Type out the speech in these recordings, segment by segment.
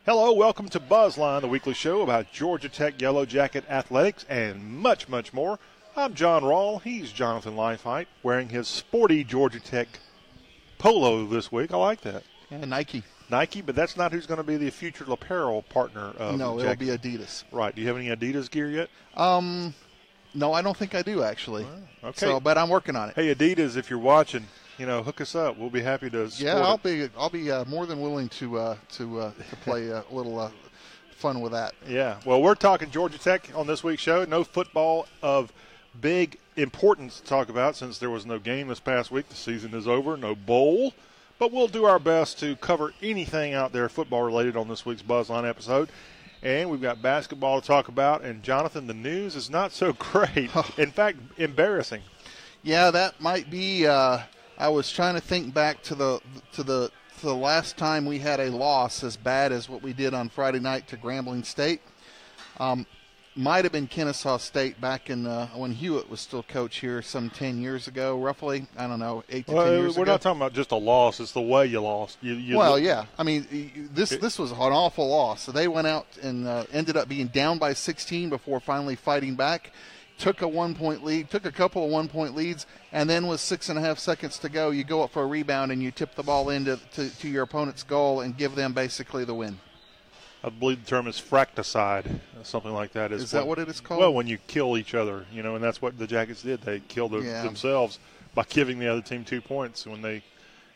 Hello, welcome to BuzzLine, the weekly show about Georgia Tech Yellow Jacket athletics and much, much more. I'm John Rawl. He's Jonathan Lifehite, wearing his sporty Georgia Tech polo this week. I like that. Yeah, Nike, but that's not who's going to be the future apparel partner of No, it'll be Adidas. Right. Do you have any Adidas gear yet? No, I don't think I do, actually. Oh, okay. So, but I'm working on it. Hey, Adidas, if you're watching, hook us up. We'll be happy to support I'll be more than willing to play a little fun with that. Yeah. Well, we're talking Georgia Tech on this week's show. No football of big importance to talk about since there was no game this past week. The season is over. No bowl. But we'll do our best to cover anything out there football-related on this week's BuzzLine episode. And we've got basketball to talk about. And, Jonathan, the news is not so great. In fact, embarrassing. Yeah, that might be I was trying to think back to the last time we had a loss as bad as what we did on Friday night to Grambling State. Might have been Kennesaw State back in when Hewitt was still coach here some 10 years ago, roughly. I don't know, 8 to 10 years ago. We're not talking about just a loss. It's the way you lost. Yeah. I mean, this was an awful loss. So they went out and ended up being down by 16 before finally fighting back. Took a 1-point lead, took a couple of 1-point leads, and then with 6.5 seconds to go, you go up for a rebound and you tip the ball into to your opponent's goal and give them basically the win. I believe the term is fracticide, something like that. Is that what it is called? Well, when you kill each other, and that's what the Jackets did. They killed themselves by giving the other team 2 points when they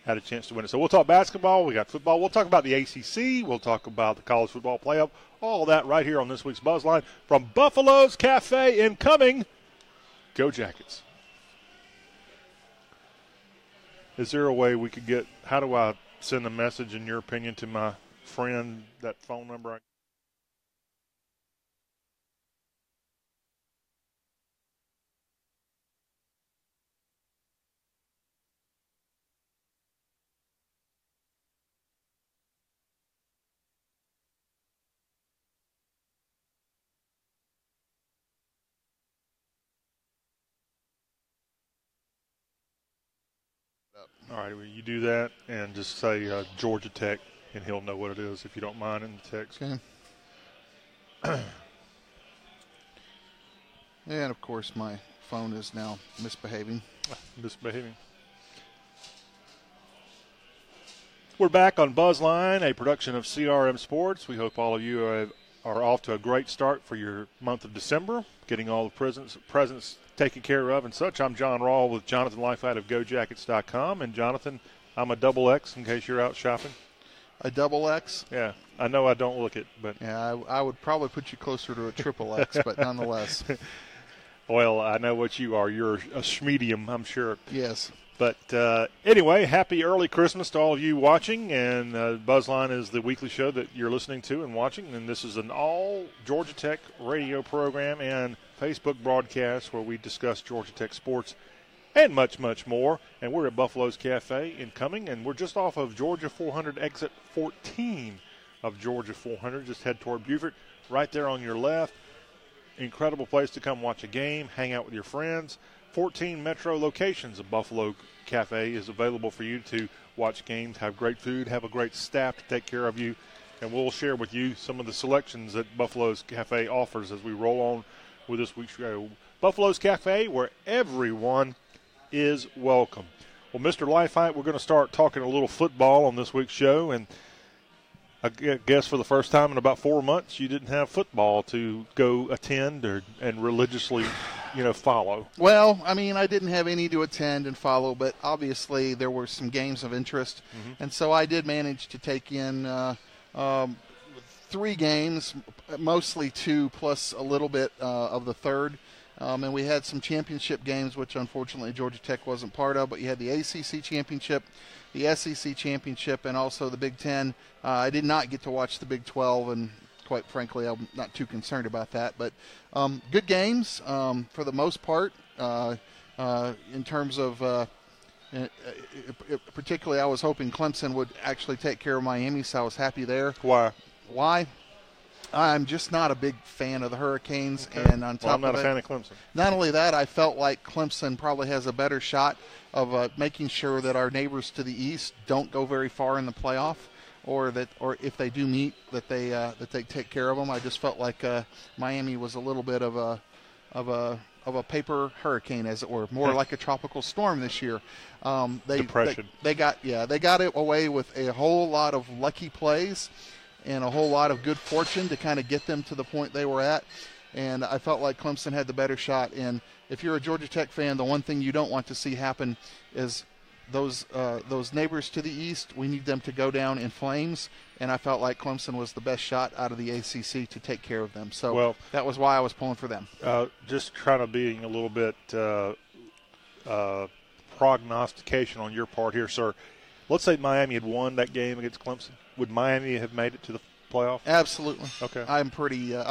had a chance to win it. So we'll talk basketball. We got football. We'll talk about the ACC. We'll talk about the college football playoff. All that right here on this week's BuzzLine from Buffalo's Cafe incoming. Go Jackets. Is there a way we could get – how do I send a message, in your opinion, to my friend, that phone number? All right, well, you do that and just say Georgia Tech, and he'll know what it is if you don't mind in the text. Okay. And, of course, my phone is now misbehaving. We're back on BuzzLine, a production of CRM Sports. We hope all of you are off to a great start for your month of December, getting all the presents taken care of and such. I'm John Rawl with Jonathan Lifehite of GoJackets.com. And, Jonathan, I'm a double X in case you're out shopping. A double X? Yeah. I know I don't look it, but. Yeah, I would probably put you closer to a triple X, but nonetheless. Well, I know what you are. You're a schmedium, I'm sure. Yes. But anyway, happy early Christmas to all of you watching. And BuzzLine is the weekly show that you're listening to and watching. And this is an all Georgia Tech radio program and Facebook broadcast where we discuss Georgia Tech sports and much, much more. And we're at Buffalo's Cafe incoming. And we're just off of Georgia 400, exit 14 of Georgia 400. Just head toward Beaufort. Right there on your left. Incredible place to come watch a game, hang out with your friends. 14 metro locations of Buffalo Cafe is available for you to watch games, have great food, have a great staff to take care of you, and we'll share with you some of the selections that Buffalo's Cafe offers as we roll on with this week's show. Buffalo's Cafe, where everyone is welcome. Well, Mr. Lifehite, we're going to start talking a little football on this week's show, and I guess for the first time in about 4 months, you didn't have football to go attend and religiously follow. Well, I mean, I didn't have any to attend and follow, but obviously there were some games of interest. Mm-hmm. And so I did manage to take in 3 games, mostly 2 plus a little bit of the third. And we had some championship games, which unfortunately Georgia Tech wasn't part of, but you had the ACC championship, the SEC championship, and also the Big Ten. I did not get to watch the Big 12, and quite frankly, I'm not too concerned about that. But good games for the most part. In terms of particularly, I was hoping Clemson would actually take care of Miami, so I was happy there. Why? I'm just not a big fan of the Hurricanes, okay. And on top I'm not a fan of Clemson. Not only that, I felt like Clemson probably has a better shot of making sure that our neighbors to the east don't go very far in the playoff. or if they do meet, that they take care of them. I just felt like Miami was a little bit of a paper hurricane, as it were, more like a tropical storm this year. Depression. They got it away with a whole lot of lucky plays and a whole lot of good fortune to kind of get them to the point they were at. And I felt like Clemson had the better shot. And if you're a Georgia Tech fan, the one thing you don't want to see happen is those neighbors to the east, we need them to go down in flames. And I felt like Clemson was the best shot out of the ACC to take care of them. So that was why I was pulling for them. Just trying to being a little bit prognostication on your part here, sir. Let's say Miami had won that game against Clemson. Would Miami have made it to the playoff? Absolutely. Okay. I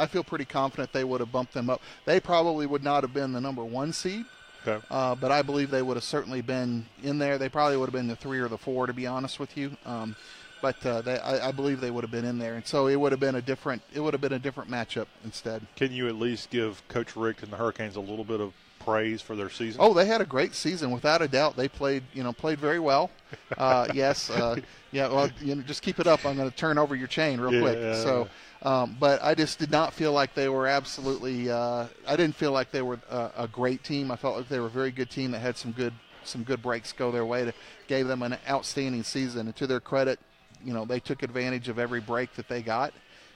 feel pretty confident they would have bumped them up. They probably would not have been the number 1 seed. Okay. But I believe they would have certainly been in there. They probably would have been the 3 or the 4, to be honest with you. I believe they would have been in there, and so it would have been a different matchup instead. Can you at least give Coach Richt and the Hurricanes a little bit of praise for their season? Oh, they had a great season, without a doubt. They played very well. Yes. Well, just keep it up. I'm going to turn over your chain real quick. But I just did not feel like they were absolutely. I didn't feel like they were a great team. I felt like they were a very good team that had some good breaks go their way. Gave them an outstanding season, and to their credit, they took advantage of every break that they got,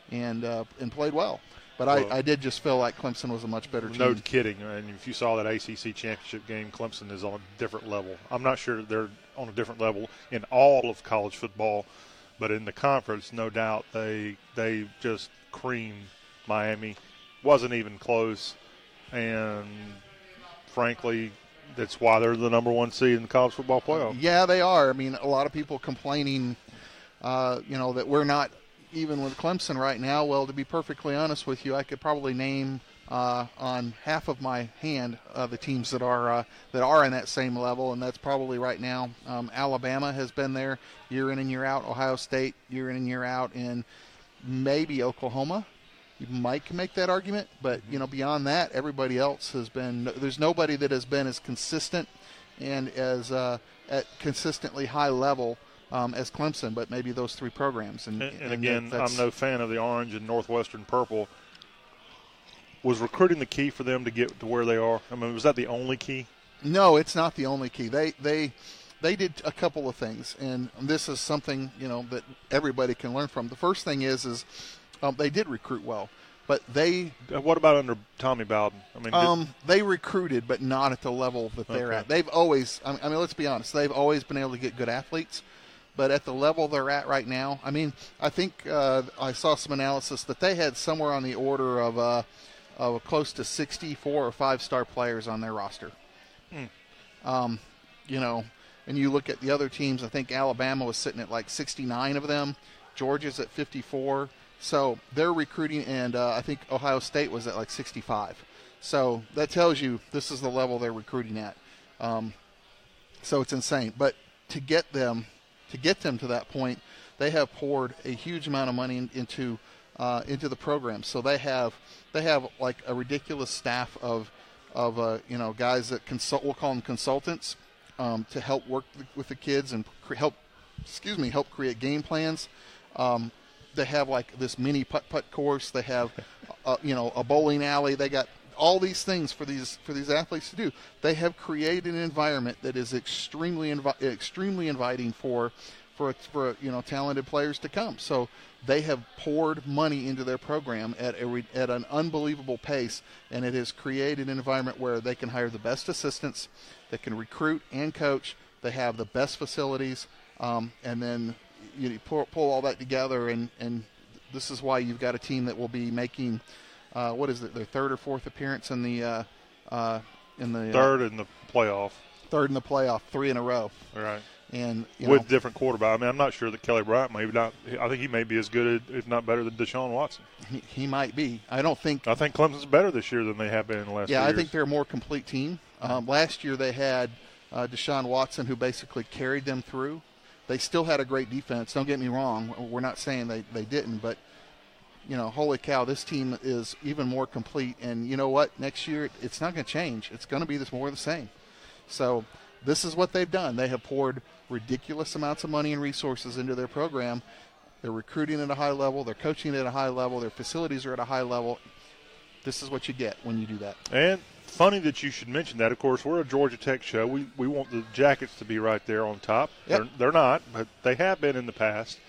and played well. But I did just feel like Clemson was a much better team. No kidding. And if you saw that ACC championship game, Clemson is on a different level. I'm not sure they're on a different level in all of college football, but in the conference, no doubt, they just creamed Miami. Wasn't even close. And, frankly, that's why they're the number 1 seed in the college football playoff. Yeah, they are. I mean, a lot of people complaining, that we're not – even with Clemson right now. Well, to be perfectly honest with you, I could probably name on half of my hand the teams that are in that same level, and that's probably right now. Alabama has been there year in and year out. Ohio State year in and year out, and maybe Oklahoma. You might make that argument, but beyond that, everybody else has been. There's nobody that has been as consistent and as at consistently high level as Clemson, but maybe those 3 programs. And again, I'm no fan of the orange and Northwestern purple. Was recruiting the key for them to get to where they are? I mean, was that the only key? No, it's not the only key. They did a couple of things, and this is something that everybody can learn from. The first thing is they did recruit well, but they. What about under Tommy Bowden? I mean, they recruited, but not at the level that they're at. They've always. I mean, let's be honest. They've always been able to get good athletes. But at the level they're at right now, I mean, I think I saw some analysis that they had somewhere on the order of close to 64 or 5-star players on their roster. And you look at the other teams, I think Alabama was sitting at like 69 of them. Georgia's at 54. So they're recruiting, and I think Ohio State was at like 65. So that tells you this is the level they're recruiting at. So it's insane. But to get them to that point, they have poured a huge amount of money into the program. So they have like a ridiculous staff of guys that consult. We'll call them consultants to help work with the kids and help create game plans. They have like this mini putt course. They have a bowling alley. They got all these things for these athletes to do. They have created an environment that is extremely inviting for talented players to come. So they have poured money into their program at an unbelievable pace, and it has created an environment where they can hire the best assistants, they can recruit and coach, they have the best facilities, and then you pull all that together, and this is why you've got a team that will be making their 3rd or 4th appearance in the third in the playoff. 3rd in the playoff, 3 in a row. Right. And with different quarterback. I mean, I'm not sure that Kelly Bryant maybe not. I think he may be as good, if not better, than Deshaun Watson. He might be. I think Clemson's better this year than they have been in the last 2 years. Yeah, I think they're a more complete team. Last year they had Deshaun Watson, who basically carried them through. They still had a great defense. Don't get me wrong. We're not saying they didn't, but holy cow, this team is even more complete. And you know what? Next year it's not going to change. It's going to be more of the same. So this is what they've done. They have poured ridiculous amounts of money and resources into their program, They're recruiting at a high level. They're coaching at a high level. Their facilities are at a high level. This is what you get when you do that. And funny that you should mention that. Of course, we're a Georgia Tech show. We want the Jackets to be right there on top. Yep. They're not, but they have been in the past.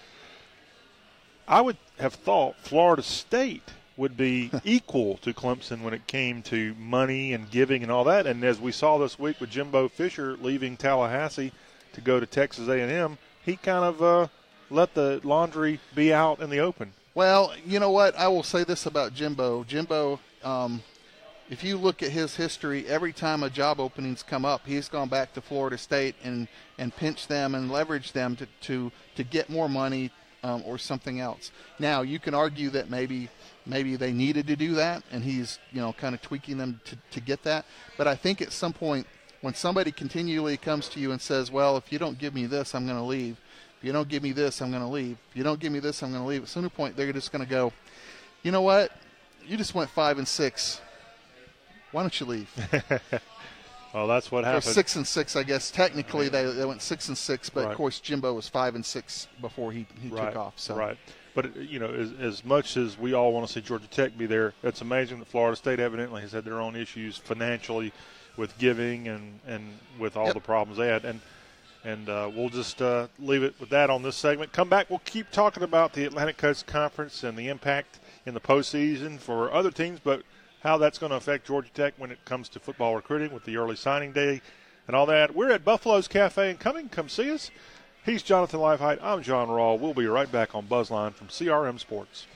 I would have thought Florida State would be equal to Clemson when it came to money and giving and all that. And as we saw this week with Jimbo Fisher leaving Tallahassee to go to Texas A&M, he kind of let the laundry be out in the open. Well, you know what? I will say this about Jimbo. Jimbo, if you look at his history, every time a job opening's come up, he's gone back to Florida State and pinched them and leveraged them to get more money or something else. Now, you can argue that maybe they needed to do that, and he's kind of tweaking them to get that. But I think at some point, when somebody continually comes to you and says, well, if you don't give me this, I'm going to leave. If you don't give me this, I'm going to leave. If you don't give me this, I'm going to leave. At some point, they're just going to go, you know what? You just went 5-6. Why don't you leave? Well, that's what happened. Or 6-6, I guess. Technically, they went 6-6, but right. Of course, Jimbo was 5-6 before he right. took off. So. Right. But, as much as we all want to see Georgia Tech be there, it's amazing that Florida State evidently has had their own issues financially with giving and with all the problems they had. And we'll just leave it with that on this segment. Come back, we'll keep talking about the Atlantic Coast Conference and the impact in the postseason for other teams, but how that's going to affect Georgia Tech when it comes to football recruiting with the early signing day and all that. We're at Buffalo's Cafe and Coming. Come see us. He's Jonathan Lifehite. I'm John Rawl. We'll be right back on BuzzLine from CRM Sports.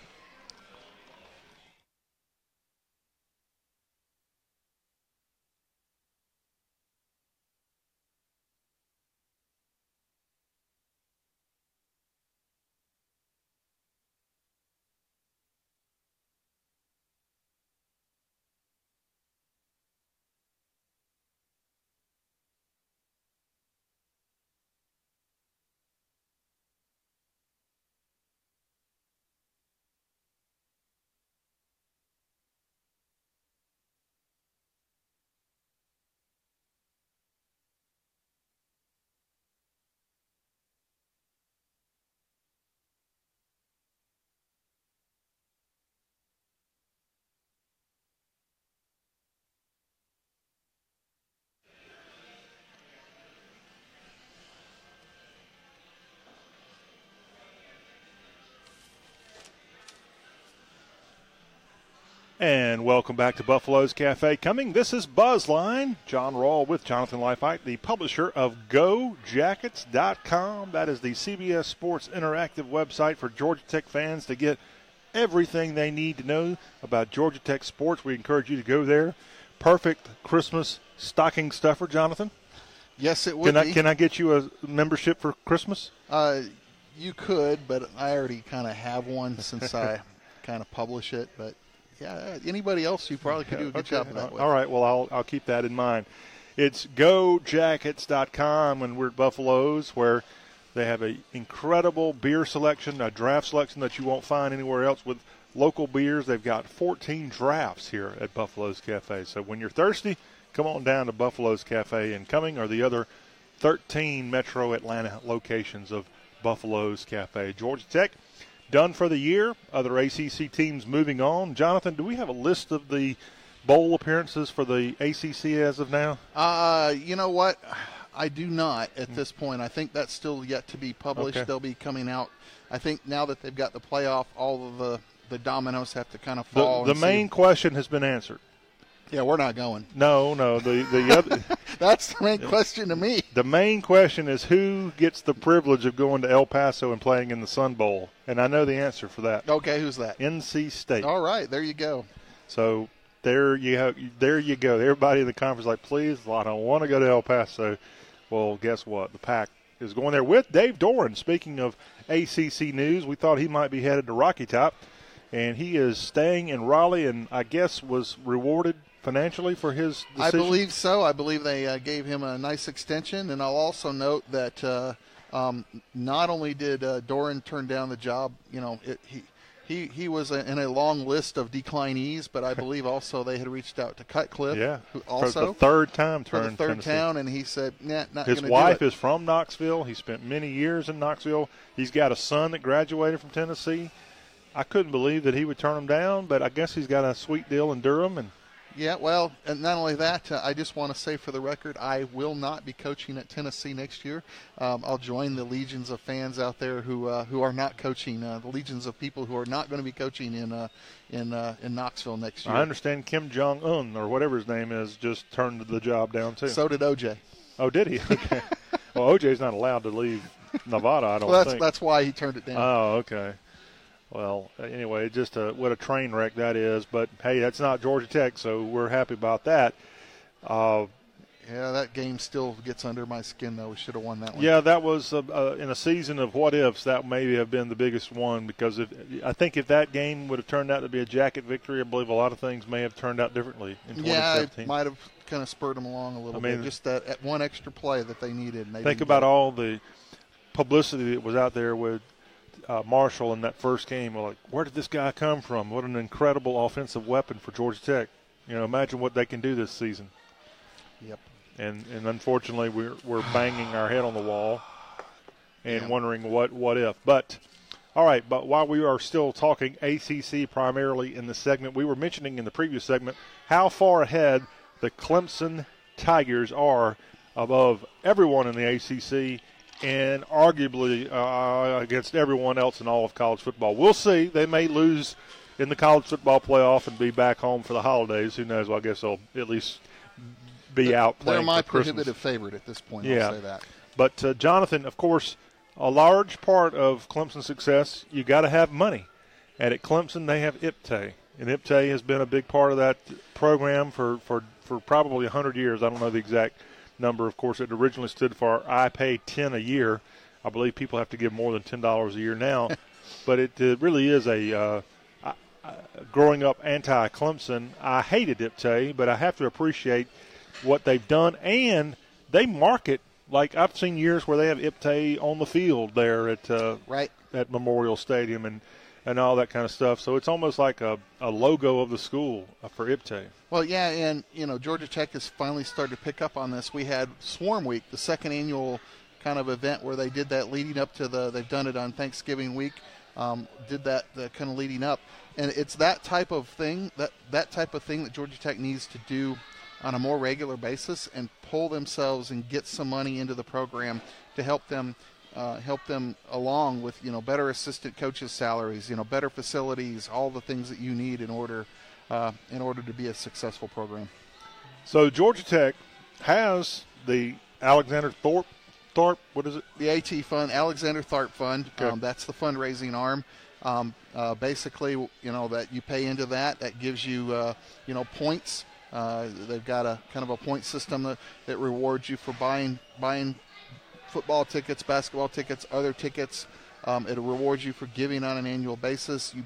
And welcome back to Buffalo's Cafe Coming. This is BuzzLine. John Rawl with Jonathan Lifehite, the publisher of GoJackets.com. That is the CBS Sports interactive website for Georgia Tech fans to get everything they need to know about Georgia Tech sports. We encourage you to go there. Perfect Christmas stocking stuffer, Jonathan. Yes, it would be. Can I get you a membership for Christmas? You could, but I already kind of have one since I kind of publish it, but yeah, anybody else you probably could do a good job of that with. All right, well, I'll keep that in mind. It's GoJackets.com, and we're at Buffalo's, where they have an incredible beer selection, a draft selection that you won't find anywhere else with local beers. They've got 14 drafts here at Buffalo's Cafe. So when you're thirsty, come on down to Buffalo's Cafe and Coming, or the other 13 metro Atlanta locations of Buffalo's Cafe. Georgia Tech done for the year. Other ACC teams moving on. Jonathan, do we have a list of the bowl appearances for the ACC as of now? You know what? I do not at this point. I think that's still yet to be published. Okay. They'll be coming out. I think now that they've got the playoff, all of the dominoes have to kind of fall. The main question has been answered. Yeah, we're not going. No. The other. That's the main question to me. The main question is who gets the privilege of going to El Paso and playing in the Sun Bowl, and I know the answer for that. Okay, who's that? NC State. All right, there you go. So there you go. Everybody in the conference is like, please, I don't want to go to El Paso. Well, guess what? The Pac is going there with Dave Doran. Speaking of ACC news, we thought he might be headed to Rocky Top, and he is staying in Raleigh, and I guess was rewarded financially for his decision? I believe so. I believe they gave him a nice extension, and I'll also note that not only did Doran turn down the job, He was in a long list of declinees, but I believe also they had reached out to Cutcliffe, who also for the third time for the third town, and he said, "Nah, not going to do it." His wife is from Knoxville. He spent many years in Knoxville. He's got a son that graduated from Tennessee. I couldn't believe that he would turn him down, but I guess he's got a sweet deal in Durham. And yeah, well, and not only that, I just want to say for the record, I will not be coaching at Tennessee next year. I'll join the legions of fans out there who are not coaching, the legions of people who are not going to be coaching in Knoxville next year. I understand Kim Jong-un, or whatever his name is, just turned the job down too. So did OJ. Oh, did he? Okay. Well, OJ's not allowed to leave Nevada, I don't think. That's why he turned it down. Oh, okay. Well, anyway, just what a train wreck that is. But, hey, that's not Georgia Tech, so we're happy about that. Yeah, that game still gets under my skin, though. We should have won that one. Yeah, that was in a season of what-ifs, that maybe have been the biggest one, because I think if that game would have turned out to be a jacket victory, I believe a lot of things may have turned out differently in 2017. Yeah, it might have kind of spurred them along a little bit. Just that one extra play that they needed. And they think about all the publicity that was out there with Marshall in that first game. Like, where did this guy come from? What an incredible offensive weapon for Georgia Tech. Imagine what they can do this season. Yep. And unfortunately, we're banging our head on the wall and wondering what if. But, all right, but while we are still talking ACC primarily in the segment, we were mentioning in the previous segment how far ahead the Clemson Tigers are above everyone in the ACC and arguably against everyone else in all of college football. We'll see. They may lose in the college football playoff and be back home for the holidays. Who knows? Well, I guess they'll at least be out playing. They're my for Christmas. prohibitive favorite at this point. Yeah. I'll say that. But, Jonathan, of course, a large part of Clemson's success, you got to have money. And at Clemson, they have IPTAY. And IPTAY has been a big part of that program for probably 100 years. I don't know the exact number. Of course, it originally stood for I pay $10 a year. I believe people have to give more than $10 a year now. But it really is growing up anti-Clemson, I hated IPTAY, but I have to appreciate what they've done. And they market, like I've seen years where they have IPTAY on the field there at Memorial Stadium and all that kind of stuff. So it's almost like a logo of the school for IPTAY. Well, yeah, and, Georgia Tech has finally started to pick up on this. We had Swarm Week, the second annual kind of event where they did that leading up to they've done it on Thanksgiving week, did that kind of leading up. And it's that type of thing, that type of thing that Georgia Tech needs to do on a more regular basis and pull themselves and get some money into the program to help them along with better assistant coaches' salaries, better facilities, all the things that you need in order to be a successful program. So Georgia Tech has the Alexander Thorpe, what is it? The AT Fund, Alexander Tharpe Fund. Okay. That's the fundraising arm. Basically, that you pay into that gives you, points. They've got a kind of a point system that rewards you for buying football tickets, basketball tickets, other tickets. It rewards you for giving on an annual basis. You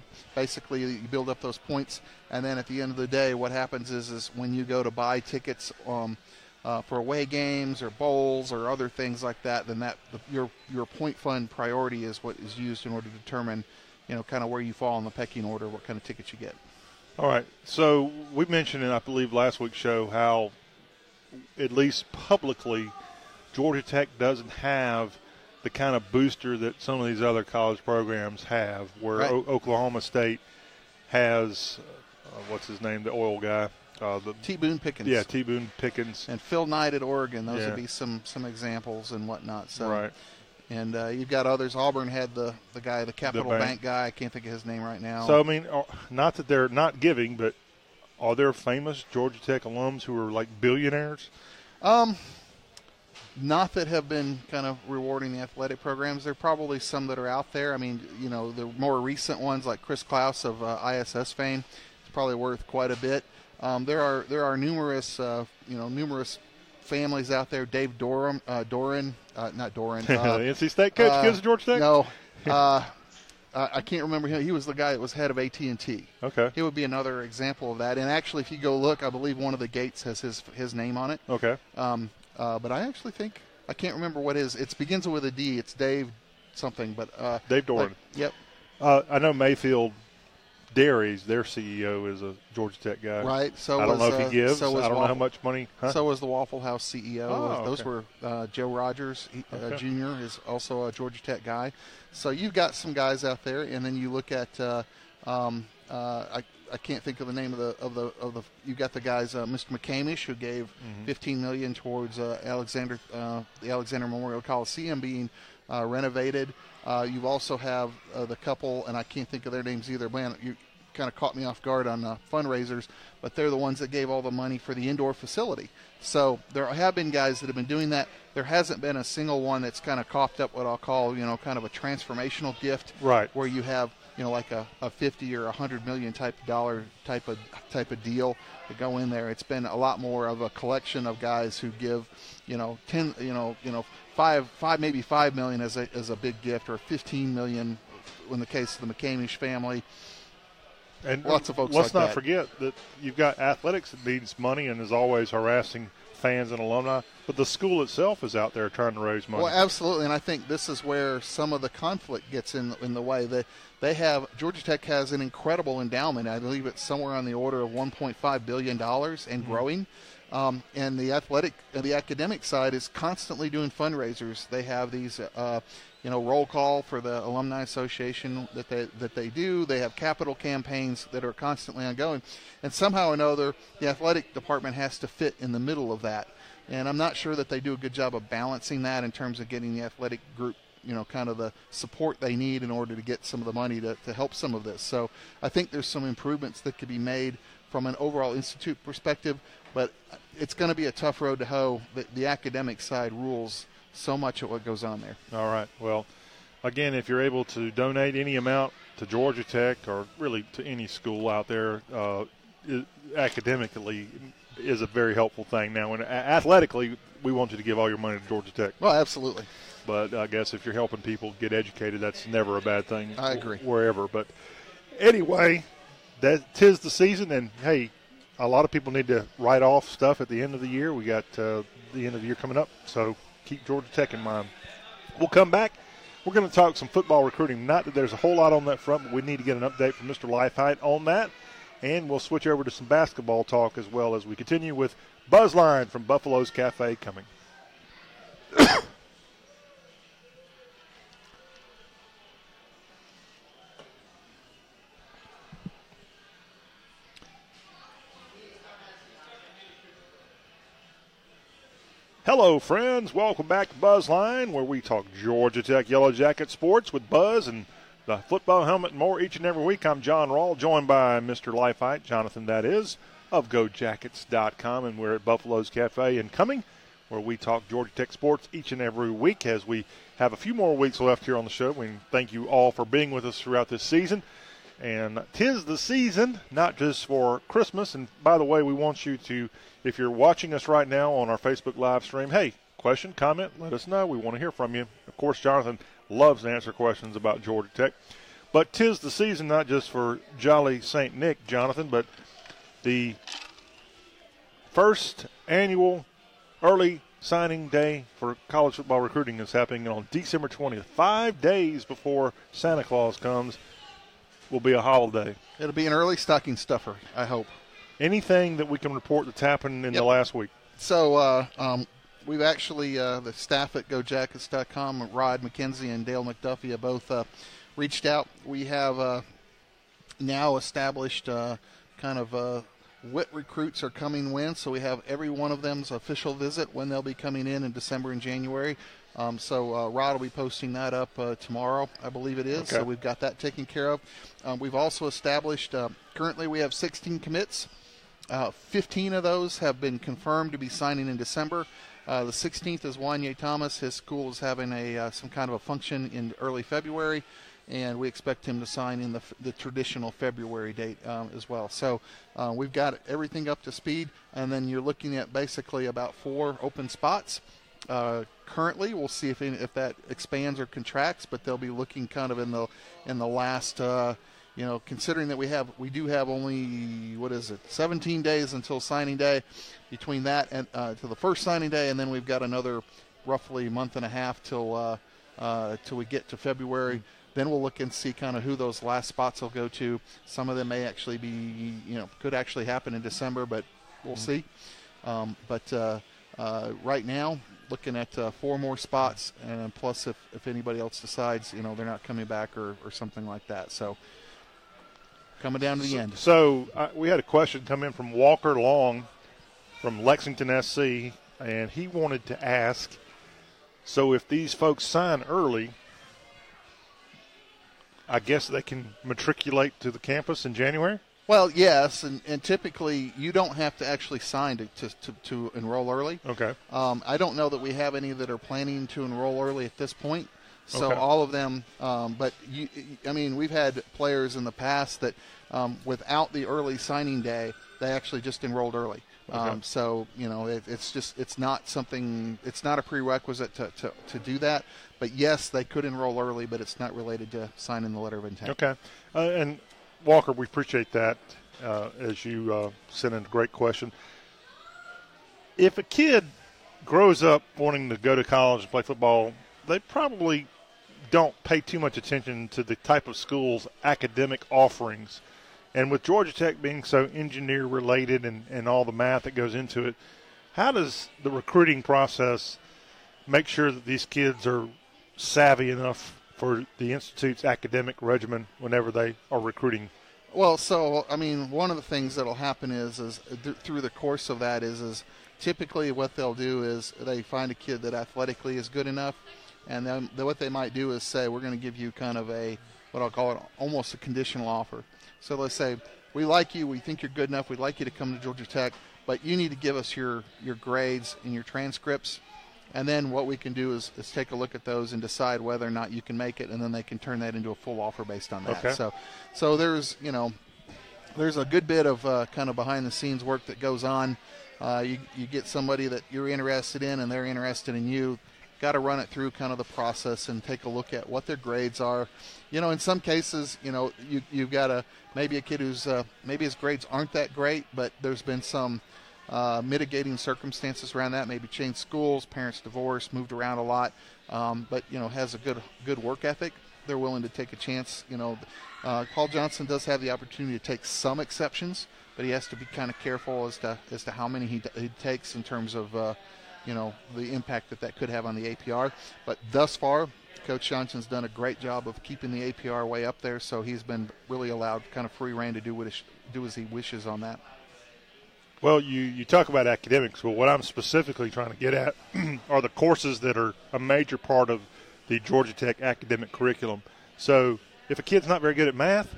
build up those points, and then at the end of the day, what happens is when you go to buy tickets for away games or bowls or other things like that, then your point fund priority is what is used in order to determine, kind of where you fall in the pecking order, what kind of tickets you get. All right. So we mentioned in, I believe, last week's show how, at least publicly, Georgia Tech doesn't have the kind of booster that some of these other college programs have, where right. Oklahoma State has, what's his name, the oil guy? T. Boone Pickens. Yeah, T. Boone Pickens. And Phil Knight at Oregon. Those would be some examples and whatnot. So, right. And you've got others. Auburn had the guy, the Capital Bank guy. I can't think of his name right now. So, I mean, not that they're not giving, but are there famous Georgia Tech alums who are like billionaires? Not that have been kind of rewarding the athletic programs. There are probably some that are out there. I mean, the more recent ones like Chris Klaus of ISS fame, it's probably worth quite a bit. There are numerous families out there. Dave Doran, not Doran. NC State coach gives Georgia Tech? No. I can't remember him. He was the guy that was head of AT&T. Okay. He would be another example of that. And actually, if you go look, I believe one of the gates has his name on it. Okay. But I actually think, I can't remember what it begins with a D. It's Dave something. But Dave Doran. Yep. I know Mayfield Dairies, their CEO is a Georgia Tech guy. Right. So I don't know if he gives. So I don't know how much money. Huh? So was the Waffle House CEO. Oh, Those okay. were Joe Rogers Jr. is also a Georgia Tech guy. So you've got some guys out there, and then you look at I can't think of the name of the. You got the guys, Mr. McCamish, who gave $15 million towards the Alexander Memorial Coliseum being renovated. You also have the couple, and I can't think of their names either. Man, you kind of caught me off guard on fundraisers, but they're the ones that gave all the money for the indoor facility. So there have been guys that have been doing that. There hasn't been a single one that's kind of coughed up what I'll call, kind of a transformational gift, right? Where you have, like a 50 or $100 million type of deal to go in there. It's been a lot more of a collection of guys who give, 10, five, maybe $5 million as a big gift, or $15 million in the case of the McCamish family. And lots of folks. Let's like not that. forget that you've got athletics that needs money and is always harassing fans and alumni, but the school itself is out there trying to raise money. Well, absolutely, and I think this is where some of the conflict gets in the way. Georgia Tech has an incredible endowment. I believe it's somewhere on the order of $1.5 billion and growing. And the academic side is constantly doing fundraisers. They have these, roll call for the Alumni Association that they do. They have capital campaigns that are constantly ongoing, and somehow or another, the athletic department has to fit in the middle of that. And I'm not sure that they do a good job of balancing that in terms of getting the athletic group, kind of the support they need in order to get some of the money to help some of this. So I think there's some improvements that could be made from an overall institute perspective, but it's going to be a tough road to hoe. The academic side rules so much of what goes on there. All right. Well, again, if you're able to donate any amount to Georgia Tech or really to any school out there, academically is a very helpful thing. Now, when athletically, we want you to give all your money to Georgia Tech. Well, absolutely. But I guess if you're helping people get educated, that's never a bad thing. I agree. Wherever. But anyway, that 'tis the season, and hey, a lot of people need to write off stuff at the end of the year. We got the end of the year coming up, so keep Georgia Tech in mind. We'll come back. We're going to talk some football recruiting. Not that there's a whole lot on that front, but we need to get an update from Mr. Lifehite on that. And we'll switch over to some basketball talk as well as we continue with BuzzLine from Buffalo's Cafe coming. Hello, friends. Welcome back to BuzzLine, where we talk Georgia Tech Yellow Jacket sports with Buzz and the football helmet and more each and every week. I'm John Rawl, joined by Mr. Lifehite, Jonathan, that is, of GoJackets.com, and we're at Buffalo's Cafe in Cumming, where we talk Georgia Tech sports each and every week. As we have a few more weeks left here on the show, we thank you all for being with us throughout this season. And 'tis the season, not just for Christmas. And by the way, we want you to, if you're watching us right now on our Facebook live stream, hey, question, comment, let us know. We want to hear from you. Of course, Jonathan loves to answer questions about Georgia Tech. But 'tis the season, not just for Jolly St. Nick, Jonathan, but the first annual early signing day for college football recruiting is happening on December 20th. 5 days before Santa Claus comes will be a holiday. It'll be an early stocking stuffer, I hope. Anything that we can report that's happened in the last week? So we've actually, the staff at GoJackets.com, Rod McKenzie and Dale McDuffie have both reached out. We have now established kind of what recruits are coming when, so we have every one of them's official visit when they'll be coming in December and January. So Rod will be posting that up tomorrow, I believe it is. Okay. So we've got that taken care of. We've also established, currently we have 16 commits. 15 of those have been confirmed to be signing in December. The 16th is Wanye Thomas. His school is having some kind of a function in early February, and we expect him to sign in the traditional February date as well. So we've got everything up to speed, and then you're looking at basically about 4 open spots. Currently, we'll see if that expands or contracts, but they'll be looking kind of in the last, considering that we do have only 17 days until signing day, between that and to the first signing day, and then we've got another roughly month and a half till we get to February. Then we'll look and see kind of who those last spots will go to. Some of them may actually be, could actually happen in December, but we'll see. Right now, looking at 4 more spots, and plus if anybody else decides, they're not coming back or something like that. So coming down to the end. So we had a question come in from Walker Long from Lexington SC, and he wanted to ask, so if these folks sign early, I guess they can matriculate to the campus in January? Well, yes, and typically you don't have to actually sign to enroll early. Okay. I don't know that we have any that are planning to enroll early at this point. So okay. all of them, but we've had players in the past that without the early signing day, they actually just enrolled early. Okay. It's not something, it's not a prerequisite to do that. But yes, they could enroll early, but it's not related to signing the letter of intent. Okay. And Walker, we appreciate that as you sent in a great question. If a kid grows up wanting to go to college and play football, they probably don't pay too much attention to the type of school's academic offerings. And with Georgia Tech being so engineer-related and all the math that goes into it, how does the recruiting process make sure that these kids are savvy enough for the Institute's academic regimen whenever they are recruiting? Well, so, one of the things that will happen is through the course of that is typically what they'll do is they find a kid that athletically is good enough, and then what they might do is say, we're going to give you kind of what I'll call it, almost a conditional offer. So let's say, we like you, we think you're good enough, we'd like you to come to Georgia Tech, but you need to give us your grades and your transcripts. And then what we can do is take a look at those and decide whether or not you can make it, and then they can turn that into a full offer based on that. Okay. So there's a good bit of kind of behind-the-scenes work that goes on. You get somebody that you're interested in and they're interested in you. Got to run it through kind of the process and take a look at what their grades are. In some cases, you've got maybe a kid who's maybe his grades aren't that great, but there's been some mitigating circumstances around that, maybe changed schools, parents divorced, moved around a lot, but has a good work ethic. They're willing to take a chance. Paul Johnson does have the opportunity to take some exceptions, but he has to be kind of careful as to how many he takes in terms of the impact that could have on the APR. But thus far, Coach Johnson's done a great job of keeping the APR way up there, so he's been really allowed kind of free rein to do as he wishes on that. Well, you talk about academics. Well, what I'm specifically trying to get at are the courses that are a major part of the Georgia Tech academic curriculum. So if a kid's not very good at math,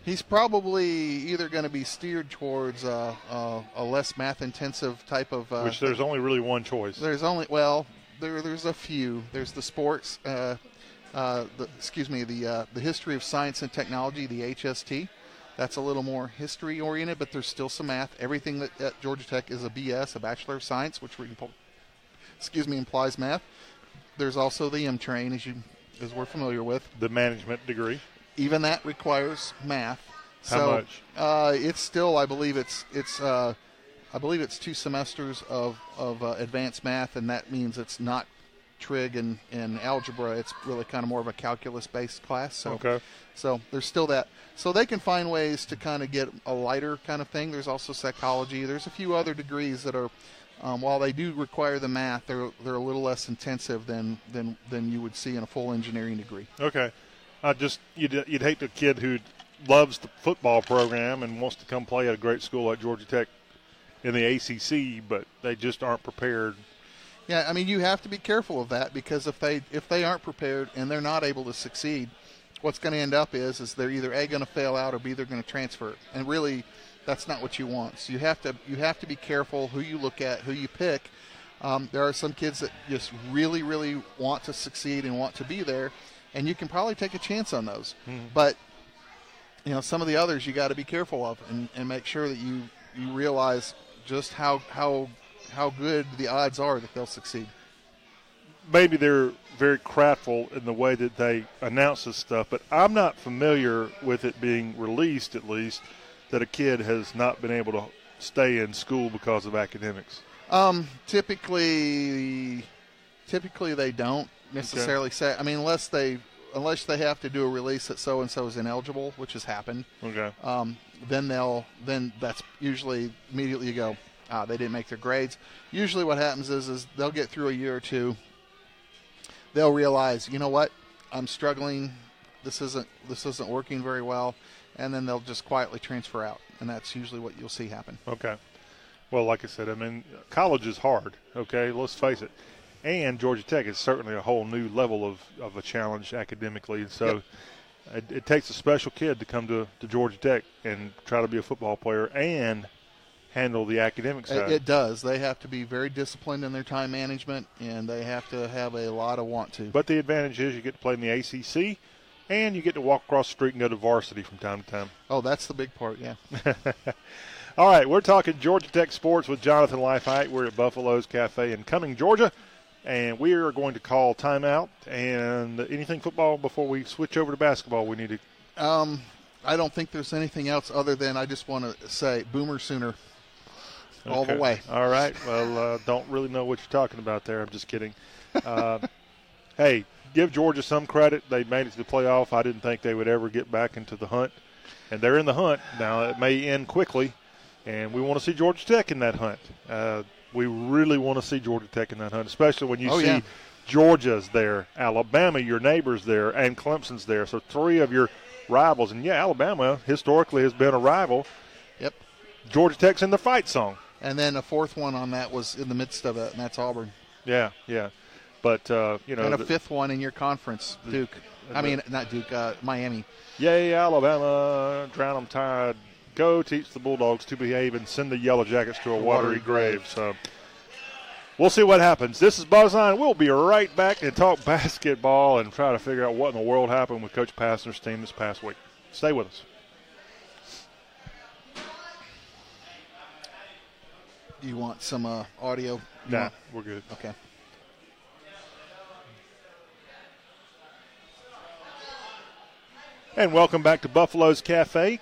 he's probably either going to be steered towards a less math-intensive type of which there's only really one choice. There's a few. There's the sports, the history of science and technology, the HST. That's a little more history-oriented, but there's still some math. Everything at Georgia Tech is a BS, a Bachelor of Science, which implies math. There's also the M-Train, as we're familiar with. The management degree. Even that requires math. How much? It's still, I believe it's 2 semesters of advanced math, and that means it's not trig and algebra. It's really kind of more of a calculus-based class. So, okay. So there's still that. So they can find ways to kind of get a lighter kind of thing. There's also psychology. There's a few other degrees that are, while they do require the math, they're a little less intensive than you would see in a full engineering degree. Okay. You'd hate the kid who loves the football program and wants to come play at a great school like Georgia Tech in the ACC, but they just aren't prepared. Yeah, you have to be careful of that, because if they aren't prepared and they're not able to succeed, what's going to end up is they're either A, going to fail out, or B, they're going to transfer. And really, that's not what you want. So you have to be careful who you look at, who you pick. There are some kids that just really, really want to succeed and want to be there, and you can probably take a chance on those. Mm-hmm. But some of the others you got to be careful of and make sure that you realize just how good the odds are that they'll succeed. Maybe they're very craftful in the way that they announce this stuff, but I'm not familiar with it being released, at least, that a kid has not been able to stay in school because of academics. Typically they don't necessarily say. Unless they unless they have to do a release that so and so is ineligible, which has happened. Okay. Then that's usually immediately you go, they didn't make their grades. Usually what happens is they'll get through a year or two. They'll realize, you know what, I'm struggling. This isn't working very well, and then they'll just quietly transfer out, and that's usually what you'll see happen. Okay. Well, like I said, I mean, college is hard, okay? Let's face it. And Georgia Tech is certainly a whole new level of a challenge academically. And so it takes a special kid to come to Georgia Tech and try to be a football player and handle the academic side. It does. They have to be very disciplined in their time management, and they have to have a lot of want to. But the advantage is you get to play in the ACC, and you get to walk across the street and go to varsity from time to time. Oh, that's the big part, yeah. All right, we're talking Georgia Tech sports with Jonathan Leifheit. We're at Buffalo's Cafe in Cumming, Georgia, and we are going to call timeout. And anything football before we switch over to basketball we need to? I don't think there's anything else other than I just want to say Boomer Sooner all the way. All right. Well, don't really know what you're talking about there. I'm just kidding. Hey, give Georgia some credit. They made it to the playoff. I didn't think they would ever get back into the hunt, and they're in the hunt. Now, it may end quickly, and we want to see Georgia Tech in that hunt. We really want to see Georgia Tech in that hunt, especially when you see Georgia's there, Alabama, your neighbor's there, and Clemson's there. So 3 of your rivals. And, Alabama historically has been a rival. Yep. Georgia Tech's in the fight song. And then a 4th one on that was in the midst of it, and that's Auburn. Yeah. But, and a 5th one in your conference, Duke. Not Duke, Miami. Yay, Alabama, drown 'em tired. Go teach the Bulldogs to behave and send the Yellow Jackets to a watery grave. So we'll see what happens. This is BuzzLine. We'll be right back and talk basketball and try to figure out what in the world happened with Coach Passner's team this past week. Stay with us. Do you want some audio? Nah, we're good. Okay. And welcome back to Buffalo's Cafe.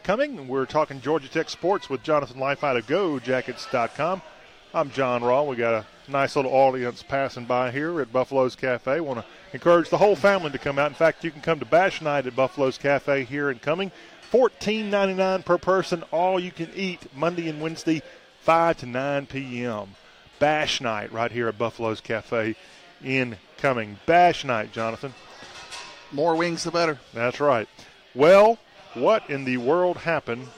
We're talking Georgia Tech sports with Jonathan Leifheit of GoJackets.com. I'm John Raw. We got a nice little audience passing by here at Buffalo's Cafe. Want to encourage the whole family to come out. In fact, you can come to Bash Night at Buffalo's Cafe here in Cumming. $14.99 per person, all you can eat, Monday and Wednesday, 5 to 9 p.m. Bash Night right here at Buffalo's Cafe in Cumming. Bash Night, Jonathan. More wings, the better. That's right. Well, what in the world happened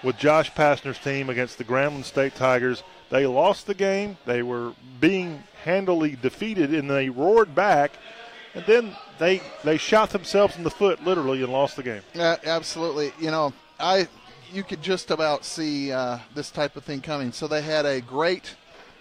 with Josh Pastner's team against the Grambling State Tigers? They lost the game. They were being handily defeated, and they roared back, and then they shot themselves in the foot, literally, and lost the game. Absolutely. You could just about see this type of thing coming. So they had a great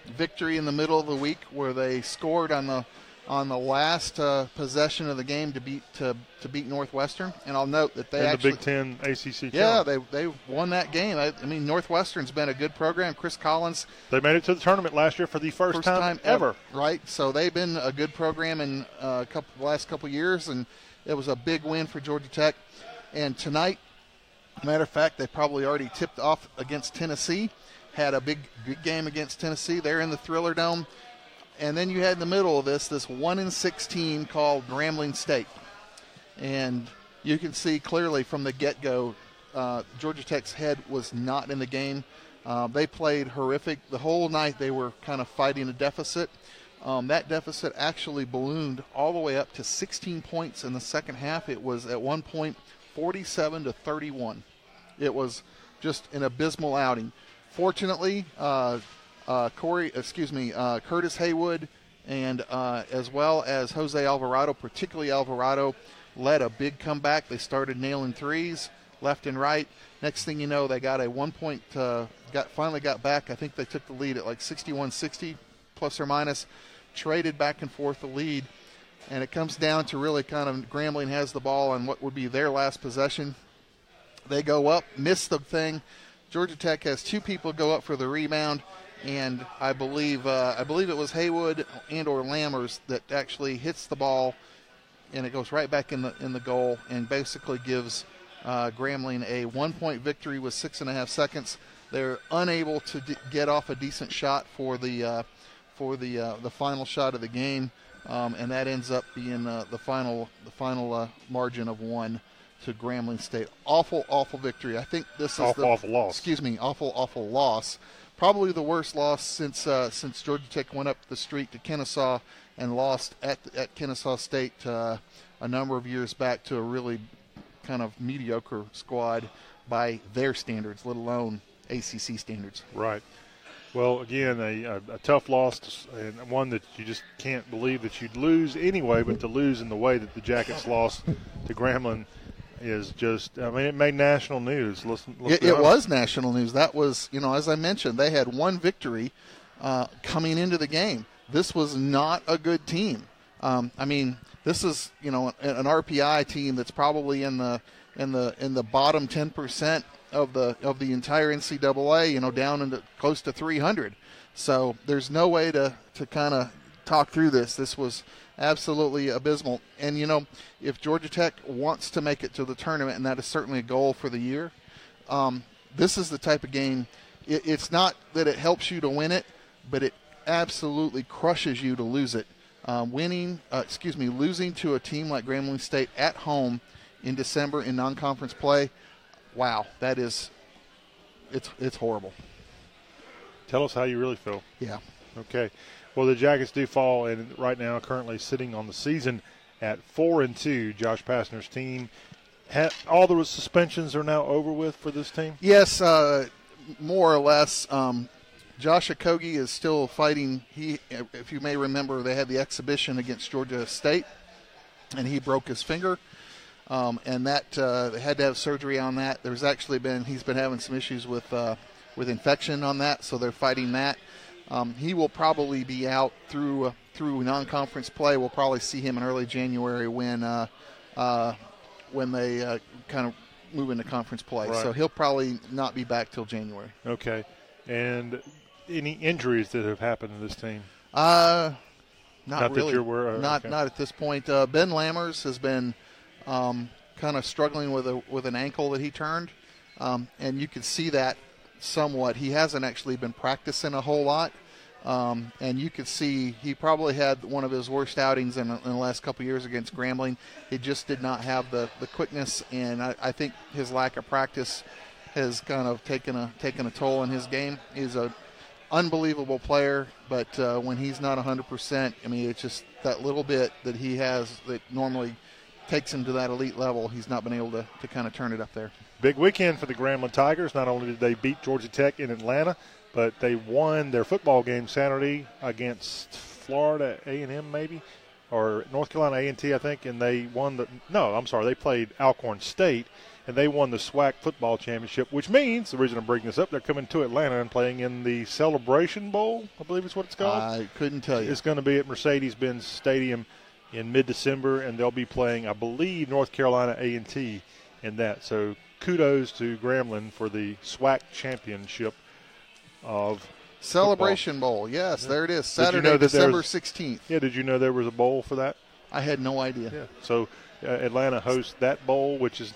victory in the middle of the week where they scored on the last possession of the game to beat Northwestern, and I'll note that they actually the Big Ten ACC. Yeah, they won that game. I mean, Northwestern's been a good program. Chris Collins. They made it to the tournament last year for the first time ever. Right. So they've been a good program in the last couple years, and it was a big win for Georgia Tech. And tonight, matter of fact, they probably already tipped off against Tennessee. Had a big game against Tennessee. They're in the Thriller Dome. And then you had in the middle of this 1-6 team called Grambling State. And you can see clearly from the get-go, Georgia Tech's head was not in the game. They played horrific. The whole night they were kind of fighting a deficit. That deficit actually ballooned all the way up to 16 points in the second half. It was at one point 47-31. It was just an abysmal outing. Fortunately, Curtis Haywood and as well as Jose Alvarado, particularly Alvarado, led a big comeback. They started nailing threes left and right. Next thing you know, they got a 1 point, finally got back. I think they took the lead at like 61-60 plus or minus, traded back and forth the lead. And it comes down to really kind of Grambling has the ball on what would be their last possession. They go up, miss the thing. Georgia Tech has 2 people go up for the rebound. And I believe it was Haywood and or Lammers that actually hits the ball, and it goes right back in the goal, and basically gives Grambling a 1 point victory with 6.5 seconds. They're unable to get off a decent shot for the final shot of the game. and that ends up being the final margin of 1 to Grambling State. Awful victory. I think this is awful loss. Excuse me, awful loss. Probably the worst loss since Georgia Tech went up the street to Kennesaw and lost at Kennesaw State a number of years back to a really kind of mediocre squad by their standards, let alone ACC standards. Right. Well, again, a tough loss, and one that you just can't believe that you'd lose anyway, but to lose in the way that the Jackets lost to Grambling is just, I mean, it made national news. It was national news. That was, as I mentioned, they had one victory coming into the game. This was not a good team. This is, an RPI team that's probably in the bottom 10% of the entire NCAA, down into close to 300. So there's no way to kind of talk through this. This was absolutely abysmal. And, if Georgia Tech wants to make it to the tournament, and that is certainly a goal for the year, this is the type of game, it's not that it helps you to win it, but it absolutely crushes you to lose it. Losing to a team like Grambling State at home in December in non-conference play, wow, it's horrible. Tell us how you really feel. Yeah. Okay. Well, the Jackets do fall, and right now currently sitting on the season at 4-2. Josh Pastner's team. All the suspensions are now over with for this team? Yes, more or less. Josh Okogie is still fighting. If you may remember, they had the exhibition against Georgia State, and he broke his finger. And that they had to have surgery on that. He's been having some issues with infection on that, so they're fighting that. He will probably be out through non-conference play. We'll probably see him in early January when they kind of move into conference play. Right. So he'll probably not be back till January. Okay. And any injuries that have happened to this team? Not really. That you're aware of? Not at this point. Ben Lammers has been kind of struggling with an ankle that he turned, and you can see that somewhat. He hasn't actually been practicing a whole lot, and you could see he probably had one of his worst outings in the last couple of years against Grambling. He just did not have the quickness, and I think his lack of practice has kind of taken a toll on his game. He's an unbelievable player, but when he's not 100%, it's just that little bit that he has that normally takes him to that elite level. He's not been able to kind of turn it up there. Big weekend for the Grambling Tigers. Not only did they beat Georgia Tech in Atlanta, but they won their football game Saturday against Florida A&M maybe, or North Carolina A&T, I think, and they won they played Alcorn State, and they won the SWAC football championship, which means, the reason I'm bringing this up, they're coming to Atlanta and playing in the Celebration Bowl, I believe is what it's called. I couldn't tell you. It's going to be at Mercedes-Benz Stadium in mid-December, and they'll be playing, I believe, North Carolina A&T in that. So kudos to Grambling for the SWAC championship of Celebration football. Bowl. Yes, Yeah. there it is. Saturday, December 16th. Yeah, did you know there was a bowl for that? I had no idea. Yeah. So Atlanta hosts that bowl, which is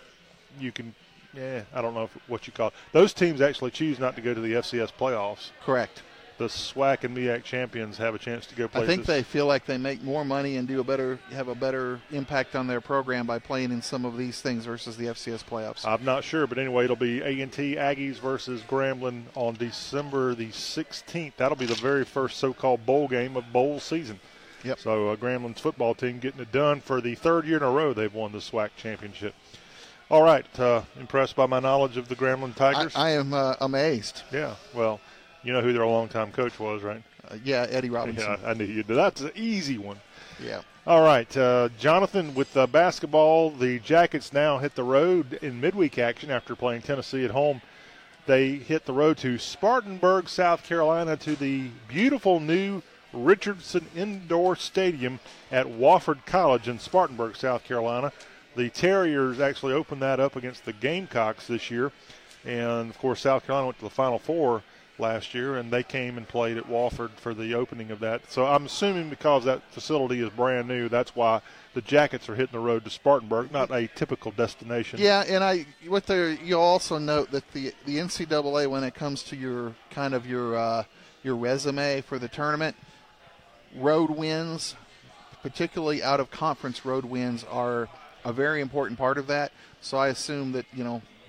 I don't know what you call it. Those teams actually choose not to go to the FCS playoffs. Correct. The SWAC and MEAC champions have a chance to go play. I think they feel like they make more money and have a better impact on their program by playing in some of these things versus the FCS playoffs. I'm not sure, but anyway, it'll be A&T Aggies versus Grambling on December the 16th. That'll be the very first so-called bowl game of bowl season. Yep. So Grambling's football team getting it done for the third year in a row. They've won the SWAC championship. All right, impressed by my knowledge of the Grambling Tigers? I am amazed. Yeah, well, you know who their longtime coach was, right? Eddie Robinson. Yeah, I knew you did. That's an easy one. Yeah. All right, Jonathan, with basketball, the Jackets now hit the road in midweek action after playing Tennessee at home. They hit the road to Spartanburg, South Carolina, to the beautiful new Richardson Indoor Stadium at Wofford College in Spartanburg, South Carolina. The Terriers actually opened that up against the Gamecocks this year. And, of course, South Carolina went to the Final Four last year, and they came and played at Wofford for the opening of that. So I'm assuming because that facility is brand new, that's why the Jackets are hitting the road to Spartanburg, not a typical destination. Yeah, and you'll also note that the NCAA, when it comes to your resume for the tournament, road wins particularly out-of-conference road wins are a very important part of that. So I assume that,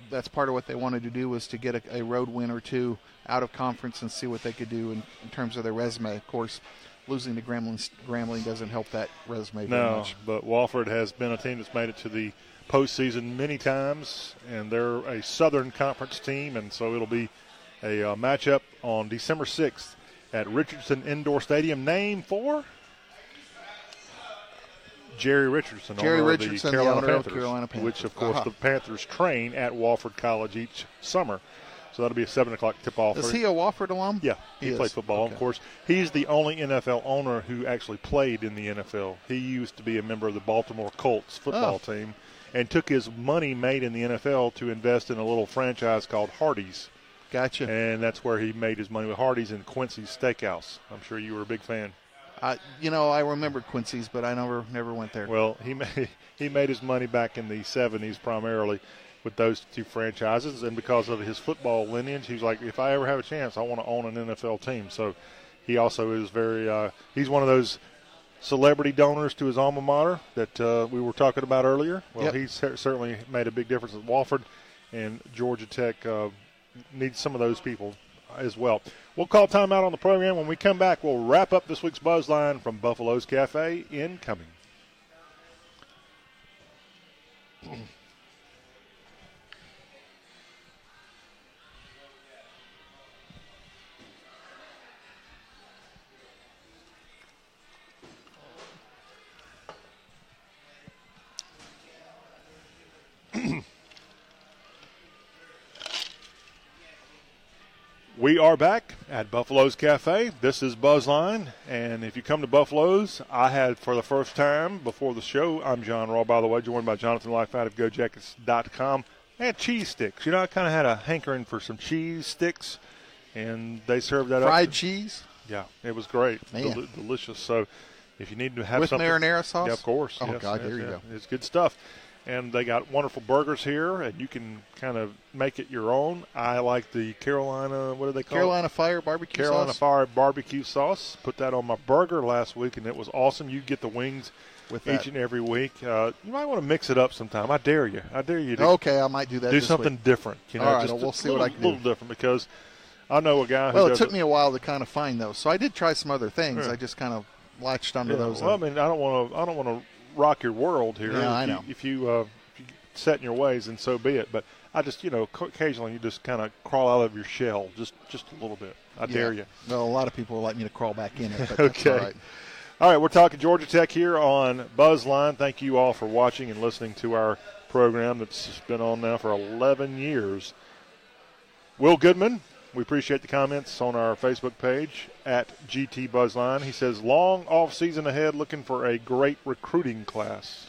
that's part of what they wanted to do, was to get a road win or two out of conference and see what they could do in terms of their resume. Of course, losing to Grambling doesn't help that resume very much. But Wofford has been a team that's made it to the postseason many times, and they're a Southern Conference team, and so it'll be a matchup on December 6th at Richardson Indoor Stadium, named for Jerry Richardson, the owner of the Carolina Panthers, which, of course, the Panthers train at Wofford College each summer. So that'll be a 7 o'clock tip-off. Is he a Wofford alum? Yeah, he played football. Okay. Of course, he's the only NFL owner who actually played in the NFL. He used to be a member of the Baltimore Colts football team and took his money made in the NFL to invest in a little franchise called Hardee's. Gotcha. And that's where he made his money, with Hardee's and Quincy's Steakhouse. I'm sure you were a big fan. I remember Quincy's, but I never went there. Well, he made his money back in the 70s primarily with those two franchises, and because of his football lineage, he's like, if I ever have a chance, I want to own an NFL team. So he also is he's one of those celebrity donors to his alma mater that we were talking about earlier. Well, He's certainly made a big difference at Wofford, and Georgia Tech needs some of those people as well. We'll call timeout on the program. When we come back, we'll wrap up this week's BuzzLine from Buffalo's Cafe. Incoming. We are back at Buffalo's Cafe. This is BuzzLine, and if you come to Buffalo's, I had for the first time before the show, I'm John Raw, by the way, joined by Jonathan Life out of GoJackets.com. I had cheese sticks. I kind of had a hankering for some cheese sticks, and they served that Fried cheese? Yeah, it was great. Man. Delicious. So if you need to have with something. With marinara sauce? Yeah, of course. Oh, yes, God, there you go. It's good stuff. And they got wonderful burgers here, and you can kind of make it your own. I like the Carolina, what do they call Carolina Fire barbecue sauce. Carolina Fire barbecue sauce. Put that on my burger last week, and it was awesome. You get the wings with each and every week. You might want to mix it up sometime. I dare you. Okay, I might do that. Do something different. All right, we'll see what I can do. A little different, because I know a guy who Well, it took me a while to kind of find those. So I did try some other things. I just kind of latched onto those. Well, I mean, I don't want to rock your world here. Yeah, I know. If you set in your ways, and so be it. But I just, occasionally you just kind of crawl out of your shell just a little bit. I dare you. Well, a lot of people would like me to crawl back in it, but okay. That's all right. All right, we're talking Georgia Tech here on BuzzLine. Thank you all for watching and listening to our program that's been on now for 11 years. Will Goodman, we appreciate the comments on our Facebook page at GT BuzzLine. He says, long off season ahead, looking for a great recruiting class.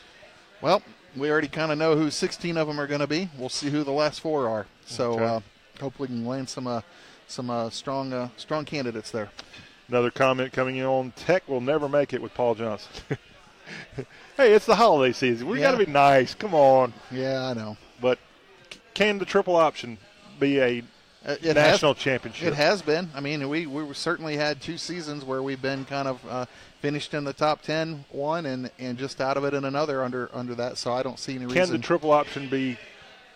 Well, we already kind of know who 16 of them are going to be. We'll see who the last 4 are. So hopefully we can land some strong candidates there. Another comment coming in on Tech will never make it with Paul Johnson. Hey, it's the holiday season. We got to be nice. Come on. Yeah, I know. But can the triple option be a national championship? It has been. I mean, we certainly had 2 seasons where we've been kind of finished in the top 10 one and just out of it in another under that. So I don't see any reason. Can the triple option be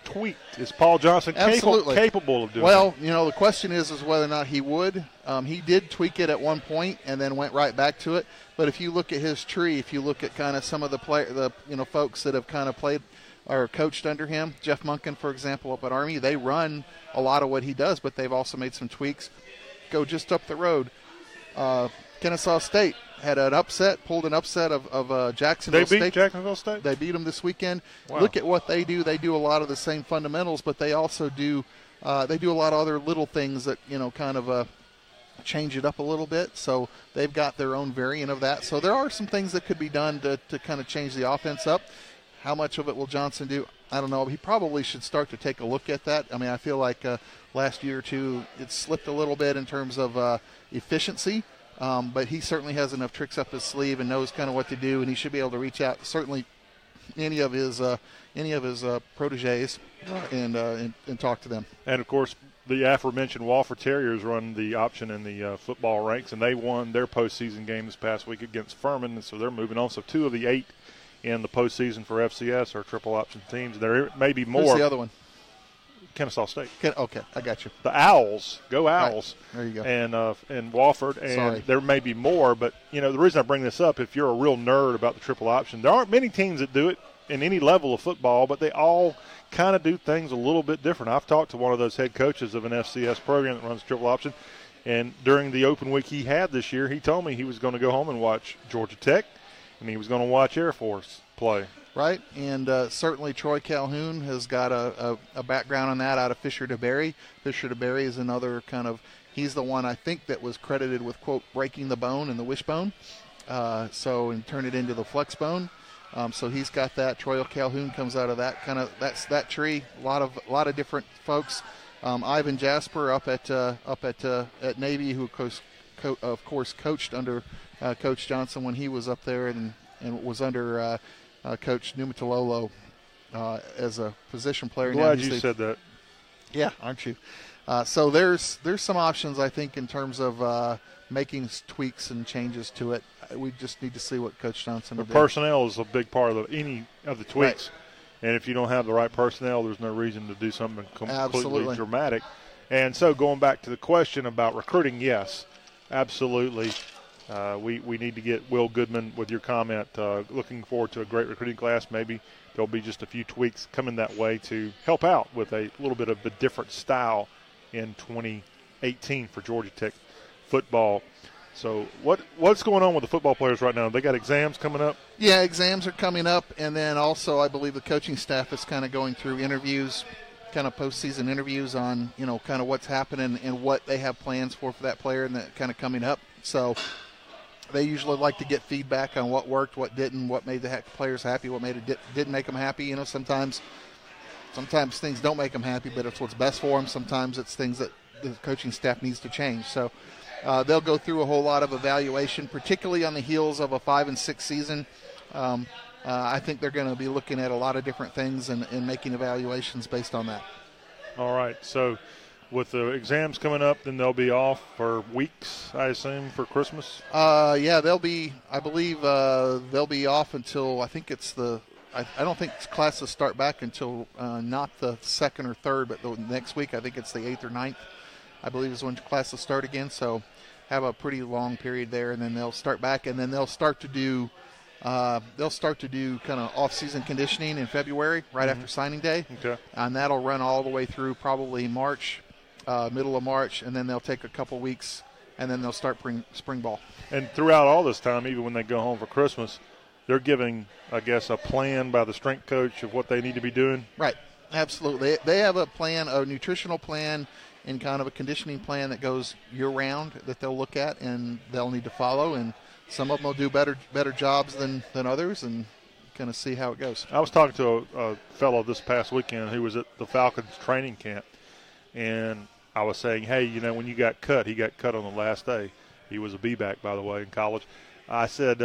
tweaked? Is Paul Johnson capable of doing it? Well, the question is whether or not he would. He did tweak it at one point and then went right back to it. But if you look at his tree, if you look at kind of some of the folks that have kind of played or coached under him, Jeff Munkin, for example, up at Army, they run a lot of what he does, but they've also made some tweaks. Go just up the road. Kennesaw State had an upset, pulled an upset of Jacksonville State. They beat Jacksonville State? They beat them this weekend. Wow. Look at what they do. They do a lot of the same fundamentals, but they also do a lot of other little things that, kind of change it up a little bit. So they've got their own variant of that. So there are some things that could be done to kind of change the offense up. How much of it will Johnson do? I don't know. He probably should start to take a look at that. I mean, I feel like last year or two it slipped a little bit in terms of efficiency. But he certainly has enough tricks up his sleeve and knows kind of what to do, and he should be able to reach out certainly any of his protégés and talk to them. And of course, the aforementioned Wofford Terriers run the option in the football ranks, and they won their postseason game this past week against Furman, and so they're moving on. So 2 of the 8 in the postseason for FCS are triple option teams. There may be more. Who's the other one? Kennesaw State. Okay, I got you. The Owls. Go Owls. Right. There you go. And Wofford. And there may be more, but, the reason I bring this up, if you're a real nerd about the triple option, there aren't many teams that do it in any level of football, but they all kind of do things a little bit different. I've talked to one of those head coaches of an FCS program that runs triple option, and during the open week he had this year, he told me he was going to go home and watch Georgia Tech, and he was going to watch Air Force play. Right, and certainly Troy Calhoun has got a background on that out of Fisher DeBerry. Fisher DeBerry is another he's the one I think that was credited with, quote, breaking the bone and the wishbone, and turn it into the flex bone. So he's got that. Troy Calhoun comes out of that tree. A lot of different folks. Ivan Jasper up at Navy, who of course coached under Coach Johnson when he was up there, and was under Coach Numatalolo as a position player. Glad you said that. Yeah, aren't you? So there's some options, I think, in terms of making tweaks and changes to it. We just need to see what Coach Johnson will do. Personnel is a big part of any of the tweaks. Right. And if you don't have the right personnel, there's no reason to do something completely Absolutely. dramatic. And so going back to the question about recruiting, yes, absolutely. We need to get Will Goodman with your comment. Looking forward to a great recruiting class. Maybe there'll be just a few tweaks coming that way to help out with a little bit of a different style in 2018 for Georgia Tech football. So what's going on with the football players right now? They got exams coming up? Yeah, exams are coming up, and then also I believe the coaching staff is kind of going through interviews, kind of postseason interviews on, kind of what's happening and what they have plans for that player and that kind of coming up. So they usually like to get feedback on what worked, what didn't, what made the players happy, what didn't make them happy. Sometimes things don't make them happy, but it's what's best for them. Sometimes it's things that the coaching staff needs to change. So they'll go through a whole lot of evaluation, particularly on the heels of a 5-6 season. I think they're going to be looking at a lot of different things and making evaluations based on that. All right. So with the exams coming up, then they'll be off for weeks, I assume, for Christmas? Yeah, they'll be off until I think it's I don't think classes start back until not the 2nd or 3rd, but the next week. I think it's the 8th or 9th, I believe, is when classes start again. So have a pretty long period there, and then they'll start back, and then they'll start to do kind of off-season conditioning in February, right after signing day. Okay. And that'll run all the way through probably March, middle of March, and then they'll take a couple weeks, and then they'll start spring ball. And throughout all this time, even when they go home for Christmas, they're giving, I guess, a plan by the strength coach of what they need to be doing? Right. Absolutely. They have a plan, a nutritional plan, and kind of a conditioning plan that goes year-round that they'll look at and they'll need to follow. And some of them will do better jobs than others, and kind of see how it goes. I was talking to a fellow this past weekend who was at the Falcons training camp, and I was saying, hey, when you got cut, he got cut on the last day. He was a B-back, by the way, in college. I said,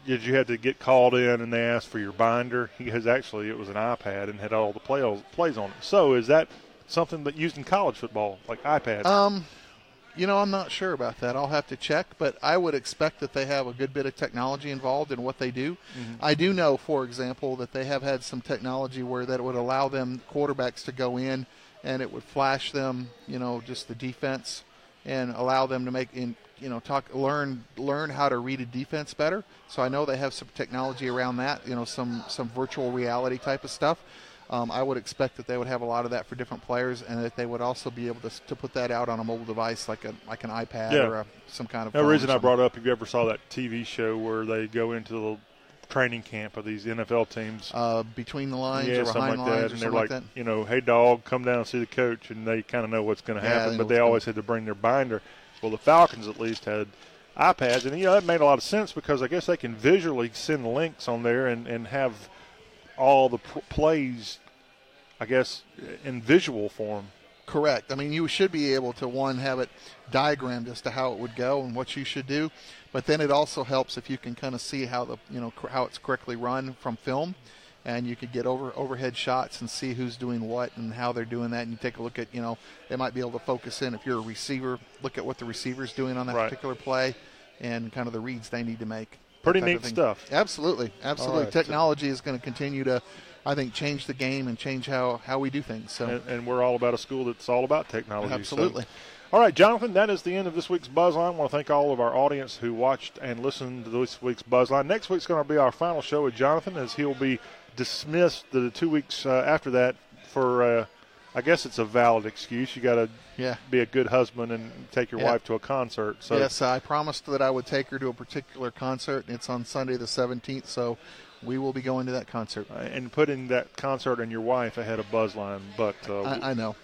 did you have to get called in and they asked for your binder? Because actually it was an iPad and had all the plays on it. So is that something that used in college football, like iPads? I'm not sure about that. I'll have to check, but I would expect that they have a good bit of technology involved in what they do. Mm-hmm. I do know, for example, that they have had some technology where that would allow them quarterbacks to go in and it would flash them, just the defense, and allow them to learn how to read a defense better. So I know they have some technology around that, some virtual reality type of stuff. I would expect that they would have a lot of that for different players, and that they would also be able to put that out on a mobile device like an iPad or some kind of. The reason I brought up, if you ever saw that TV show where they go into the training camp of these NFL teams, between the lines or behind like lines, that, and they're like, hey dog, come down and see the coach, and they kind of know what's going to happen, but they always had to bring their binder. Well, the Falcons at least had iPads, and that made a lot of sense because I guess they can visually send links on there and have all the plays, I guess, in visual form. Correct. I mean, you should be able to, have it diagrammed as to how it would go and what you should do, but then it also helps if you can kind of see how how it's correctly run from film, and you could get overhead shots and see who's doing what and how they're doing that. And you take a look at, they might be able to focus in, if you're a receiver, look at what the receiver's doing on that particular play and kind of the reads they need to make. Pretty neat stuff. Absolutely. Right. Technology is going to continue to, I think, change the game and change how we do things. So, and we're all about a school that's all about technology. Absolutely. So. All right, Jonathan, that is the end of this week's BuzzLine. I want to thank all of our audience who watched and listened to this week's BuzzLine. Next week's going to be our final show with Jonathan, as he'll be dismissed the 2 weeks after that for, I guess it's a valid excuse. You got to be a good husband and take your wife to a concert. So. Yes, I promised that I would take her to a particular concert. It's on Sunday the 17th, so we will be going to that concert. And putting that concert and your wife ahead of BuzzLine. But I know.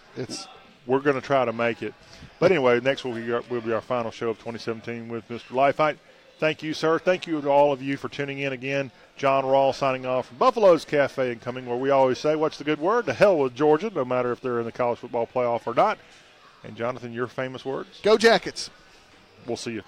We're going to try to make it. But anyway, next will be our final show of 2017 with Mr. Leifheit. Thank you, sir. Thank you to all of you for tuning in again. John Rawl signing off from Buffalo's Cafe and Coming, where we always say, what's the good word? To hell with Georgia, no matter if they're in the college football playoff or not. And, Jonathan, your famous words? Go Jackets. We'll see you.